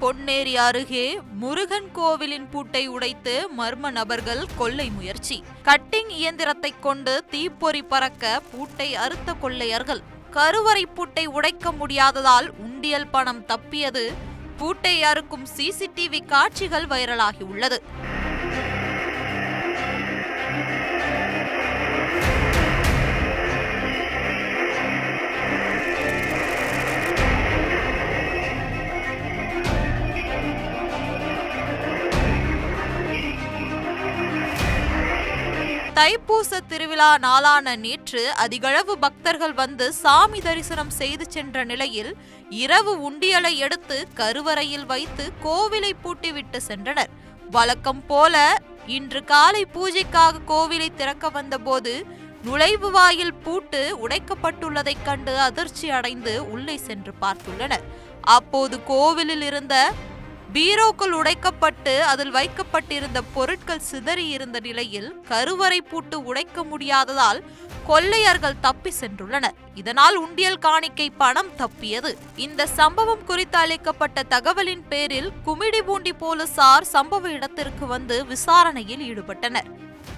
பொன்னேரி அருகே முருகன் கோவிலின் பூட்டை உடைத்து மர்ம நபர்கள் கொள்ளை முயற்சி. கட்டிங் இயந்திரத்தை கொண்டு தீப்பொறி பறக்க பூட்டை அறுத்த கொள்ளையர்கள். கருவறை பூட்டை உடைக்க முடியாததால் உண்டியல் பணம் தப்பியது. பூட்டை அறுக்கும் சிசிடிவி காட்சிகள் வைரலாகியுள்ளது. தைப்பூச திருவிழா நாளான நேற்று அதிகளவு பக்தர்கள் வந்து சாமி தரிசனம் செய்து சென்ற நிலையில் இரவு உண்டியலை எடுத்து கருவறையில் வைத்து கோவிலை பூட்டிவிட்டு சென்றனர். வழக்கம் போல இன்று காலை பூஜைக்காக கோவிலை திறக்க வந்தபோது நுழைவு வாயில் பூட்டு உடைக்கப்பட்டுள்ளதைக் கண்டு அதிர்ச்சி அடைந்து உள்ளே சென்று பார்த்துள்ளனர். அப்போது கோவிலில் இருந்த பீரோக்கள் உடைக்கப்பட்டு அதில் வைக்கப்பட்டிருந்த பொருட்கள் சிதறி இருந்த நிலையில் கருவறை பூட்டு உடைக்க முடியாததால் கொள்ளையர்கள் தப்பி சென்றுள்ளனர். இதனால் உண்டியல் காணிக்கை பணம் தப்பியது. இந்த சம்பவம் குறித்து அளிக்கப்பட்ட தகவலின் பேரில் குமிடிபூண்டி போலீசார் சம்பவ இடத்திற்கு வந்து விசாரணையில் ஈடுபட்டனர்.